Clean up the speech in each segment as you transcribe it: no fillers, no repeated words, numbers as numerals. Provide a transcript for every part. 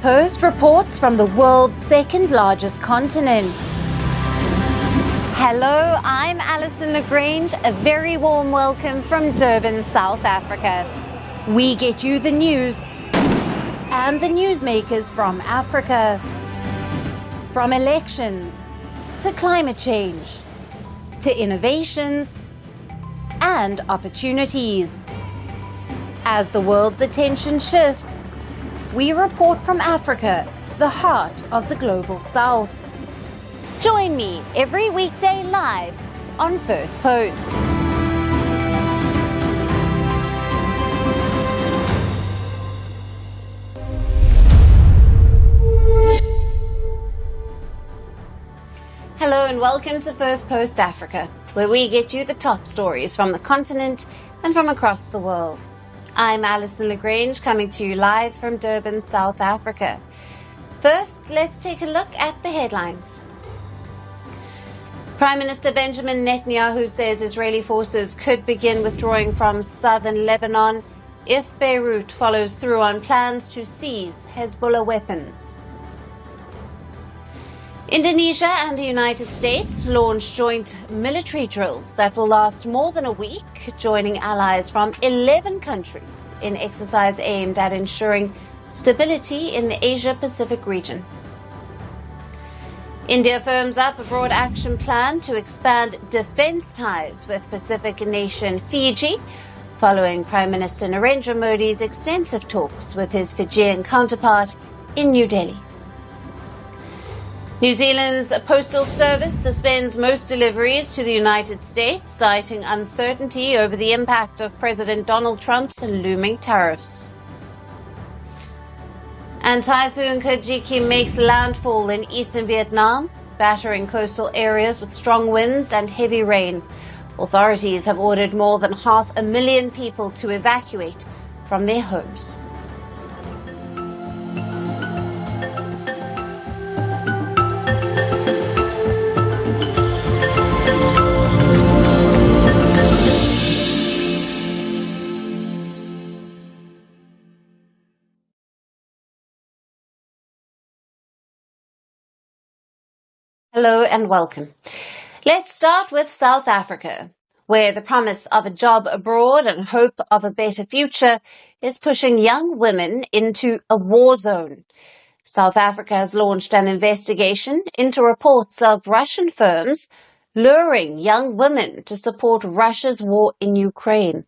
Firstpost reports from the world's second largest continent. Hello, I'm Alison Lagrange. A very warm welcome from Durban, South Africa. We get you the news and the newsmakers from Africa. From elections to climate change to innovations and opportunities. As the world's attention shifts, we report from Africa, the heart of the global south. Join me every weekday live on Firstpost. Hello and welcome to Firstpost Africa, where we get you the top stories from the continent and from across the world. I'm Alison Lagrange, coming to you live from Durban, South Africa. First, let's take a look at the headlines. Prime Minister Benjamin Netanyahu says Israeli forces could begin withdrawing from southern Lebanon if Beirut follows through on plans to seize Hezbollah weapons. Indonesia and the United States launched joint military drills that will last more than a week, joining allies from 11 countries in exercise aimed at ensuring stability in the Asia-Pacific region. India firms up a broad action plan to expand defense ties with Pacific nation Fiji, following Prime Minister Narendra Modi's extensive talks with his Fijian counterpart in New Delhi. New Zealand's postal service suspends most deliveries to the United States, citing uncertainty over the impact of President Donald Trump's looming tariffs. And Typhoon Kajiki makes landfall in eastern Vietnam, battering coastal areas with strong winds and heavy rain. Authorities have ordered more than 500,000 people to evacuate from their homes. Hello and welcome. Let's start with South Africa, where the promise of a job abroad and hope of a better future is pushing young women into a war zone. South Africa has launched an investigation into reports of Russian firms luring young women to support Russia's war in Ukraine.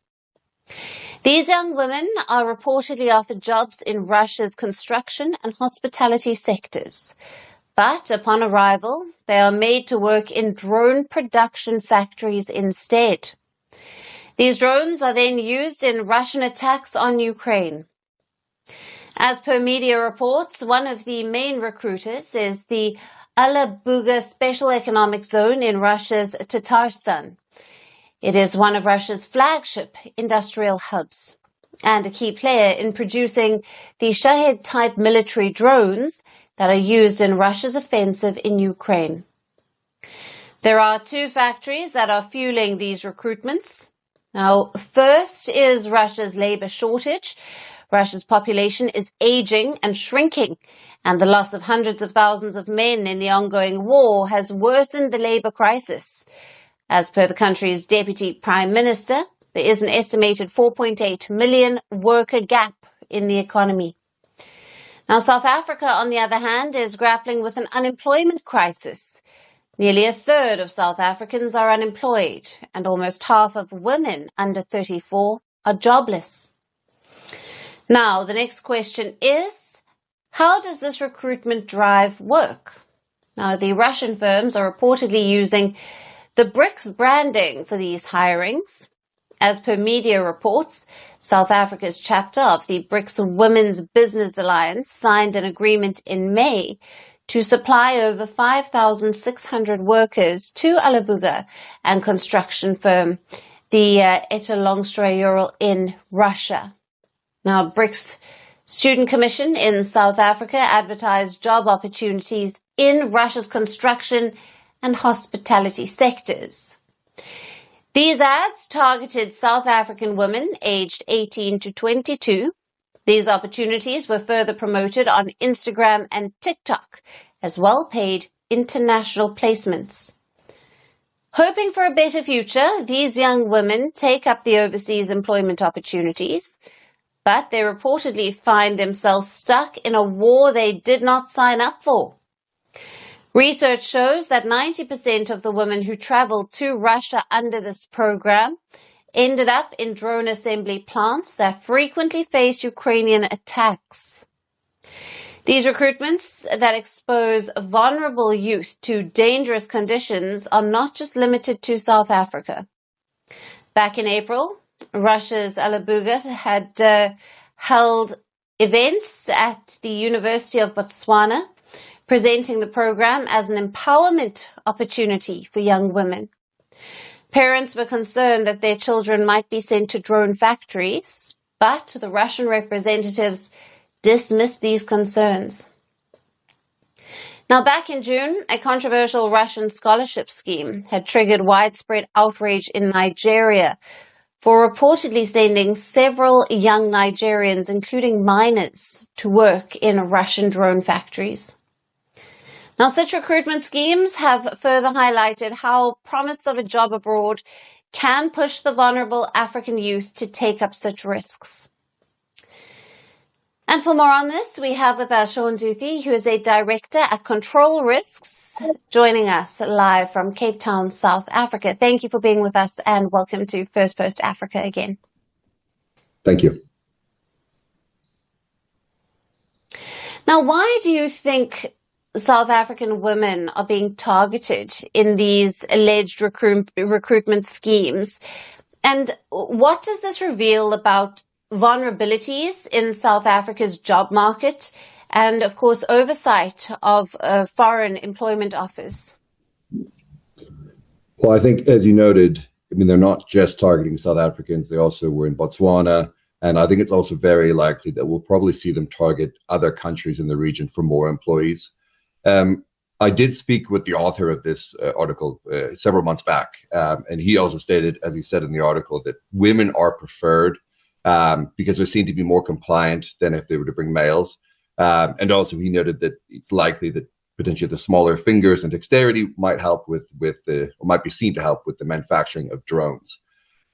These young women are reportedly offered jobs in Russia's construction and hospitality sectors. But upon arrival, they are made to work in drone production factories instead. These drones are then used in Russian attacks on Ukraine. As per media reports, one of the main recruiters is the Alabuga Special Economic Zone in Russia's Tatarstan. It is one of Russia's flagship industrial hubs and a key player in producing the Shahed-type military drones that are used in Russia's offensive in Ukraine. There are two factories that are fueling these recruitments. Now, first is Russia's labor shortage. Russia's population is aging and shrinking, and the loss of hundreds of thousands of men in the ongoing war has worsened the labor crisis. As per the country's deputy prime minister, there is an estimated 4.8 million worker gap in the economy. Now, South Africa, on the other hand, is grappling with an unemployment crisis. Nearly a third of South Africans are unemployed, and almost half of women under 34 are jobless. Now, the next question is, how does this recruitment drive work? Now, the Russian firms are reportedly using the BRICS branding for these hirings. As per media reports, South Africa's chapter of the BRICS Women's Business Alliance signed an agreement in May to supply over 5,600 workers to Alabuga and construction firm, the Etalongstrayural in Russia. Now, BRICS Student Commission in South Africa advertised job opportunities in Russia's construction and hospitality sectors. These ads targeted South African women aged 18 to 22. These opportunities were further promoted on Instagram and TikTok as well-paid international placements. Hoping for a better future, these young women take up the overseas employment opportunities, but they reportedly find themselves stuck in a war they did not sign up for. Research shows that 90% of the women who traveled to Russia under this program ended up in drone assembly plants that frequently face Ukrainian attacks. These recruitments that expose vulnerable youth to dangerous conditions are not just limited to South Africa. Back in April, Russia's Alabuga had held events at the University of Botswana, presenting the program as an empowerment opportunity for young women. Parents were concerned that their children might be sent to drone factories, but the Russian representatives dismissed these concerns. Now, back in June, a controversial Russian scholarship scheme had triggered widespread outrage in Nigeria for reportedly sending several young Nigerians, including minors, to work in Russian drone factories. Now, such recruitment schemes have further highlighted how promise of a job abroad can push the vulnerable African youth to take up such risks. And for more on this, we have with us Sean Duthie, who is a director at Control Risks, joining us live from Cape Town, South Africa. Thank you for being with us and welcome to Firstpost Africa again. Thank you. Now, why do you think South African women are being targeted in these alleged recruitment schemes? And what does this reveal about vulnerabilities in South Africa's job market and, of course, oversight of foreign employment offers? Well, I think, as you noted, they're not just targeting South Africans. They also were in Botswana. And I think it's also very likely that we'll probably see them target other countries in the region for more employees. I did speak with the author of this article several months back, and he also stated, as he said in the article, that women are preferred because they seem to be more compliant than if they were to bring males. And also he noted that it's likely that potentially the smaller fingers and dexterity might help or might be seen to help with the manufacturing of drones.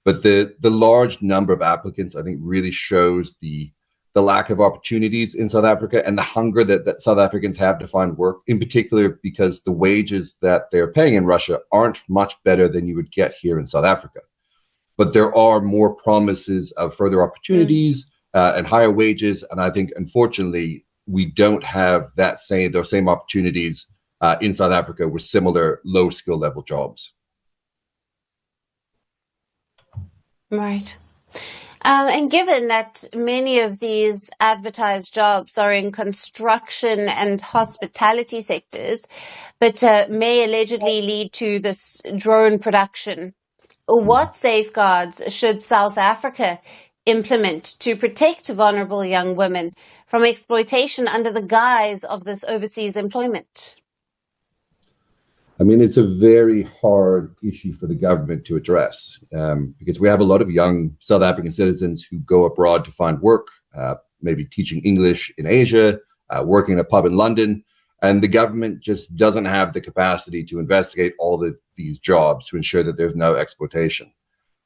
But the large number of applicants, I think, really shows the lack of opportunities in South Africa and the hunger that South Africans have to find work, in particular because the wages that they're paying in Russia aren't much better than you would get here in South Africa. But there are more promises of further opportunities and higher wages. And I think, unfortunately, we don't have those same opportunities in South Africa with similar low skill level jobs. Right. And given that many of these advertised jobs are in construction and hospitality sectors, but may allegedly lead to this drone production, what safeguards should South Africa implement to protect vulnerable young women from exploitation under the guise of this overseas employment? It's a very hard issue for the government to address because we have a lot of young South African citizens who go abroad to find work, maybe teaching English in Asia, working in a pub in London, and the government just doesn't have the capacity to investigate all these jobs to ensure that there's no exploitation.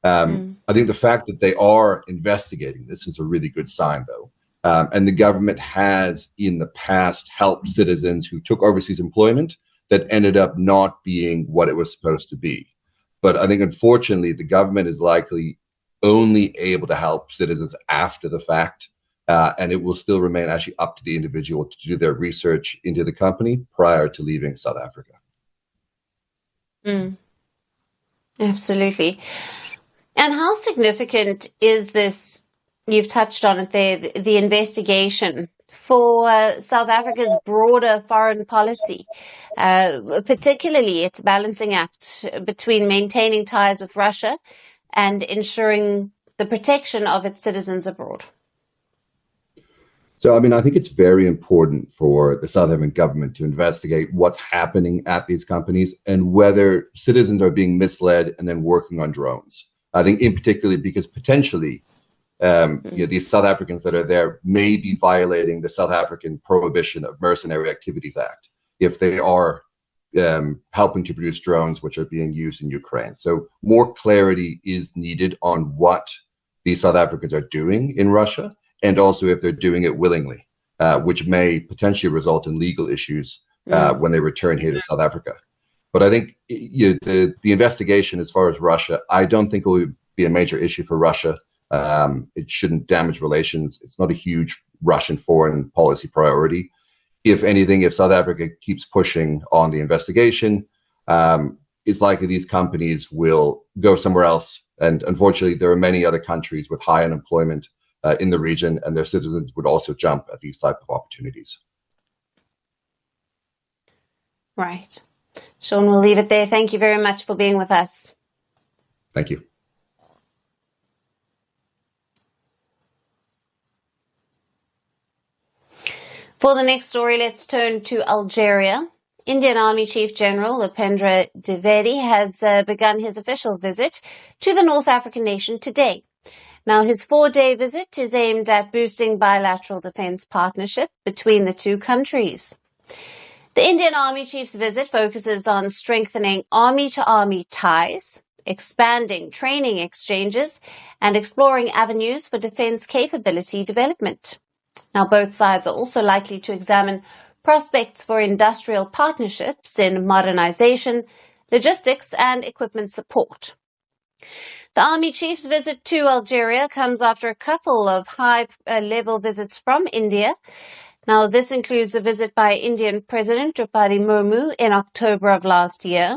I think the fact that they are investigating this is a really good sign, though. And the government has in the past helped citizens who took overseas employment that ended up not being what it was supposed to be. But I think, unfortunately, the government is likely only able to help citizens after the fact, and it will still remain actually up to the individual to do their research into the company prior to leaving South Africa. Absolutely. And how significant is this, you've touched on it there, the investigation for South Africa's broader foreign policy, particularly its balancing act between maintaining ties with Russia and ensuring the protection of its citizens abroad? So, I think it's very important for the South African government to investigate what's happening at these companies and whether citizens are being misled and then working on drones. I think in particular because potentially These South Africans that are there may be violating the South African Prohibition of Mercenary Activities Act if they are helping to produce drones which are being used in Ukraine. So more clarity is needed on what these South Africans are doing in Russia, and also if they're doing it willingly, which may potentially result in legal issues when they return here to South Africa. But I think the investigation as far as Russia, I don't think it will be a major issue for Russia. It shouldn't damage relations. It's not a huge Russian foreign policy priority. If anything, if South Africa keeps pushing on the investigation, it's likely these companies will go somewhere else. And unfortunately, there are many other countries with high unemployment in the region, and their citizens would also jump at these type of opportunities. Right. Sean, we'll leave it there. Thank you very much for being with us. Thank you. For the next story, let's turn to Algeria. Indian Army Chief General Upendra Dwivedi has begun his official visit to the North African nation today. Now, his 4-day visit is aimed at boosting bilateral defense partnership between the two countries. The Indian Army Chief's visit focuses on strengthening army-to-army ties, expanding training exchanges, and exploring avenues for defense capability development. Now, both sides are also likely to examine prospects for industrial partnerships in modernization, logistics, and equipment support. The Army Chief's visit to Algeria comes after a couple of high-level visits from India. Now, this includes a visit by Indian President Draupadi Murmu in October of last year.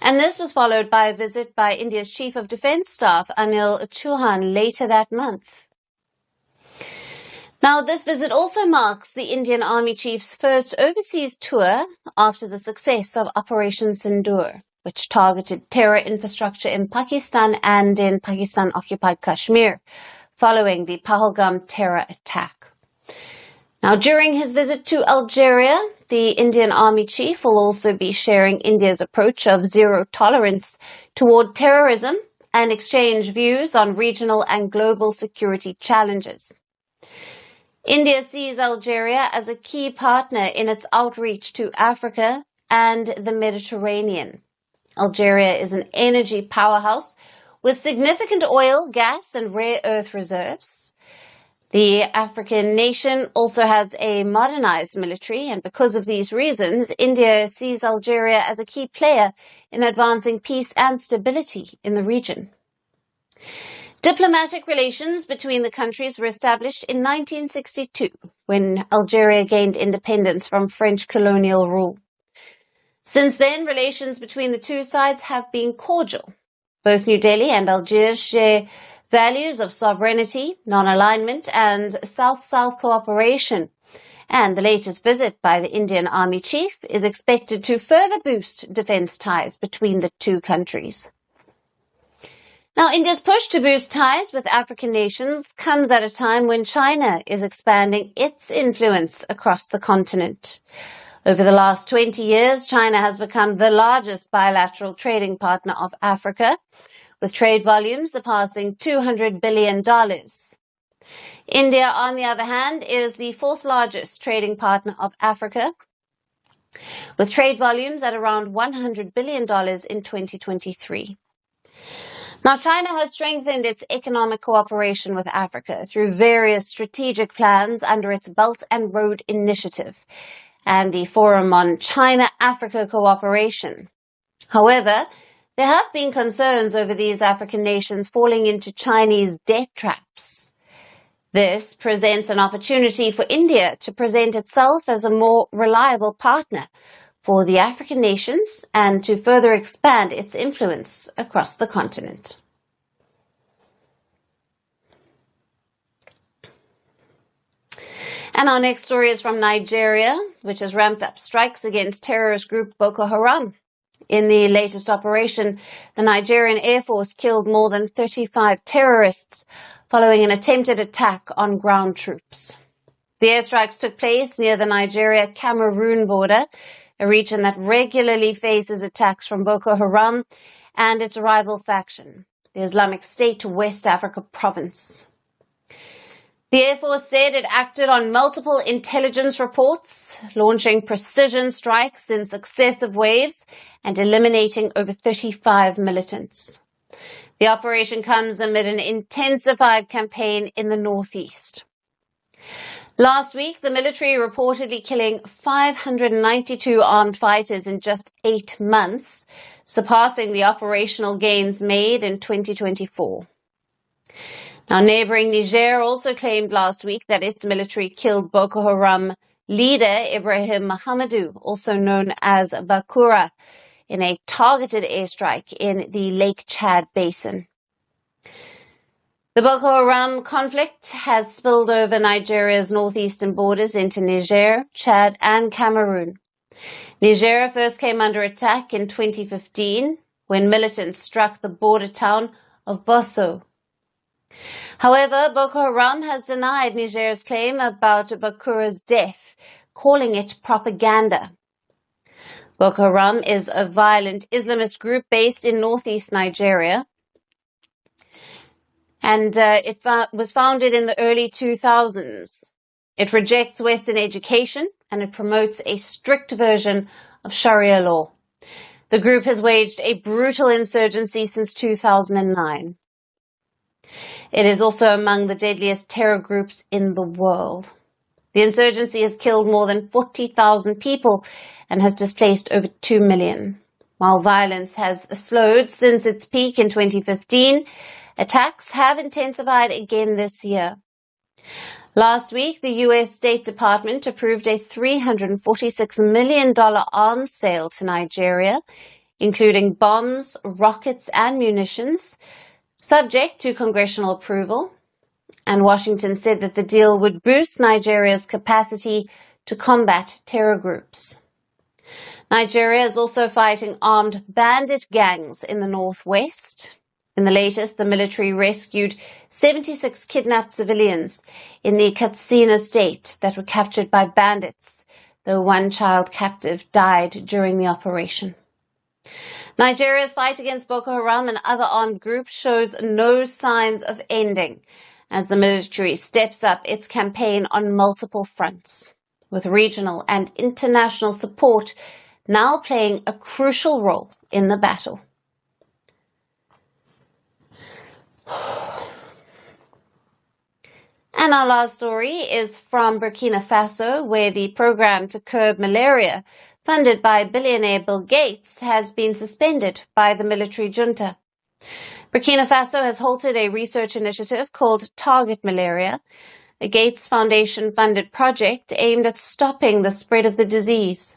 And this was followed by a visit by India's Chief of Defense Staff, Anil Chauhan, later that month. Now, this visit also marks the Indian Army Chief's first overseas tour after the success of Operation Sindoor, which targeted terror infrastructure in Pakistan and in Pakistan-occupied Kashmir, following the Pahalgam terror attack. Now, during his visit to Algeria, the Indian Army Chief will also be sharing India's approach of zero tolerance toward terrorism and exchange views on regional and global security challenges. India sees Algeria as a key partner in its outreach to Africa and the Mediterranean. Algeria is an energy powerhouse with significant oil, gas, and rare earth reserves. The African nation also has a modernized military, and because of these reasons, India sees Algeria as a key player in advancing peace and stability in the region. Diplomatic relations between the countries were established in 1962, when Algeria gained independence from French colonial rule. Since then, relations between the two sides have been cordial. Both New Delhi and Algiers share values of sovereignty, non-alignment, and South-South cooperation. And the latest visit by the Indian Army Chief is expected to further boost defense ties between the two countries. Now, India's push to boost ties with African nations comes at a time when China is expanding its influence across the continent. Over the last 20 years, China has become the largest bilateral trading partner of Africa, with trade volumes surpassing $200 billion. India, on the other hand, is the fourth largest trading partner of Africa, with trade volumes at around $100 billion in 2023. Now, China has strengthened its economic cooperation with Africa through various strategic plans under its Belt and Road Initiative and the Forum on China-Africa Cooperation. However, there have been concerns over these African nations falling into Chinese debt traps. This presents an opportunity for India to present itself as a more reliable partner for the African nations and to further expand its influence across the continent. And our next story is from Nigeria, which has ramped up strikes against terrorist group Boko Haram. In the latest operation, the Nigerian Air Force killed more than 35 terrorists following an attempted attack on ground troops. The airstrikes took place near the Nigeria-Cameroon border, a region that regularly faces attacks from Boko Haram and its rival faction. the Islamic State West Africa province. The Air Force said it acted on multiple intelligence reports, launching precision strikes in successive waves and eliminating over 35 militants. The operation comes amid an intensified campaign in the northeast. Last week, the military reportedly killing 592 armed fighters in just 8 months, surpassing the operational gains made in 2024. Now, neighboring Niger also claimed last week that its military killed Boko Haram leader Ibrahim Mahamadou, also known as Bakura, in a targeted airstrike in the Lake Chad basin. The Boko Haram conflict has spilled over Nigeria's northeastern borders into Niger, Chad, and Cameroon. Niger first came under attack in 2015 when militants struck the border town of Bosso. However, Boko Haram has denied Niger's claim about Bakura's death, calling it propaganda. Boko Haram is a violent Islamist group based in northeast Nigeria, and it was founded in the early 2000s. It rejects Western education and it promotes a strict version of Sharia law. The group has waged a brutal insurgency since 2009. It is also among the deadliest terror groups in the world. The insurgency has killed more than 40,000 people and has displaced over 2 million. While violence has slowed since its peak in 2015, attacks have intensified again this year. Last week, the U.S. State Department approved a $346 million arms sale to Nigeria, including bombs, rockets, and munitions, subject to congressional approval. And Washington said that the deal would boost Nigeria's capacity to combat terror groups. Nigeria is also fighting armed bandit gangs in the northwest. In the latest, the military rescued 76 kidnapped civilians in the Katsina state that were captured by bandits, though one child captive died during the operation. Nigeria's fight against Boko Haram and other armed groups shows no signs of ending as the military steps up its campaign on multiple fronts, with regional and international support now playing a crucial role in the battle. And our last story is from Burkina Faso, where the program to curb malaria, funded by billionaire Bill Gates, has been suspended by the military junta. Burkina Faso has halted a research initiative called Target Malaria, a Gates Foundation-funded project aimed at stopping the spread of the disease.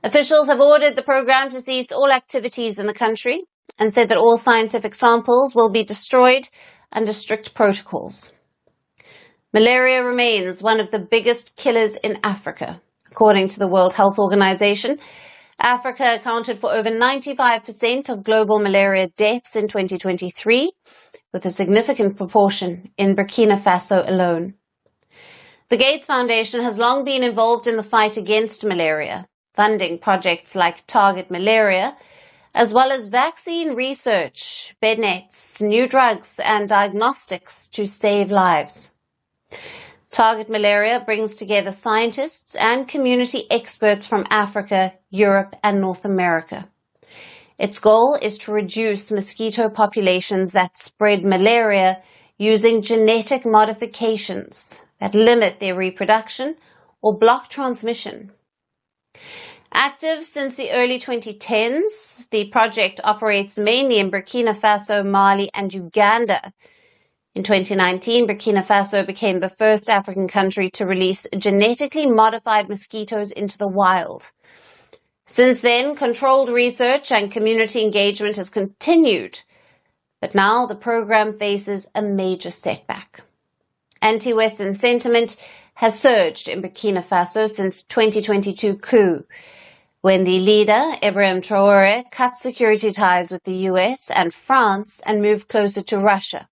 Officials have ordered the program to cease all activities in the country and said that all scientific samples will be destroyed under strict protocols. Malaria remains one of the biggest killers in Africa. According to the World Health Organization, Africa accounted for over 95% of global malaria deaths in 2023, with a significant proportion in Burkina Faso alone. The Gates Foundation has long been involved in the fight against malaria, funding projects like Target Malaria, as well as vaccine research, bed nets, new drugs, and diagnostics to save lives. Target Malaria brings together scientists and community experts from Africa, Europe, and North America. Its goal is to reduce mosquito populations that spread malaria using genetic modifications that limit their reproduction or block transmission. Active since the early 2010s, the project operates mainly in Burkina Faso, Mali, and Uganda. In 2019, Burkina Faso became the first African country to release genetically modified mosquitoes into the wild. Since then, controlled research and community engagement has continued, but now the program faces a major setback. Anti-Western sentiment has surged in Burkina Faso since 2022 coup, when the leader, Ibrahim Traoré, cut security ties with the US and France and moved closer to Russia.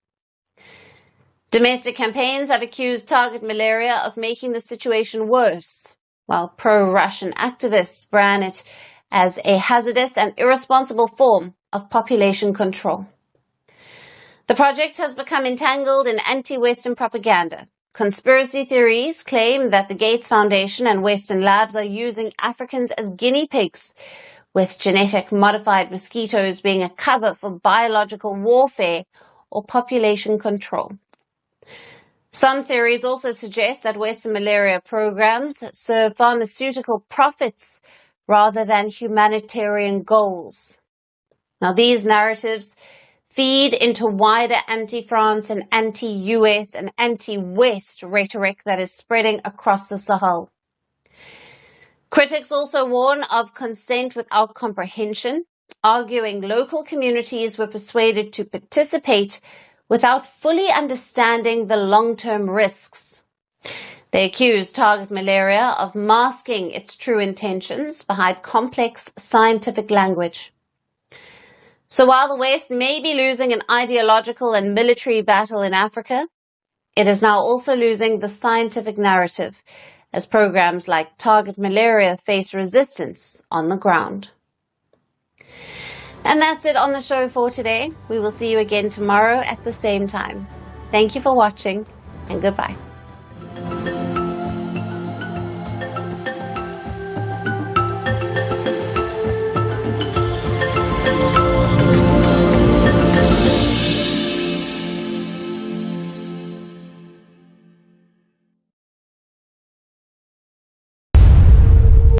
Domestic campaigns have accused Target Malaria of making the situation worse, while pro-Russian activists brand it as a hazardous and irresponsible form of population control. The project has become entangled in anti-Western propaganda. Conspiracy theories claim that the Gates Foundation and Western labs are using Africans as guinea pigs, with genetic modified mosquitoes being a cover for biological warfare or population control. Some theories also suggest that Western malaria programs serve pharmaceutical profits rather than humanitarian goals. Now, these narratives feed into wider anti-France and anti-US and anti-West rhetoric that is spreading across the Sahel. Critics also warn of consent without comprehension, arguing local communities were persuaded to participate without fully understanding the long-term risks. They accuse Target Malaria of masking its true intentions behind complex scientific language. So while the West may be losing an ideological and military battle in Africa, it is now also losing the scientific narrative as programs like Target Malaria face resistance on the ground. And that's it on the show for today. We will see you again tomorrow at the same time. Thank you for watching, and goodbye.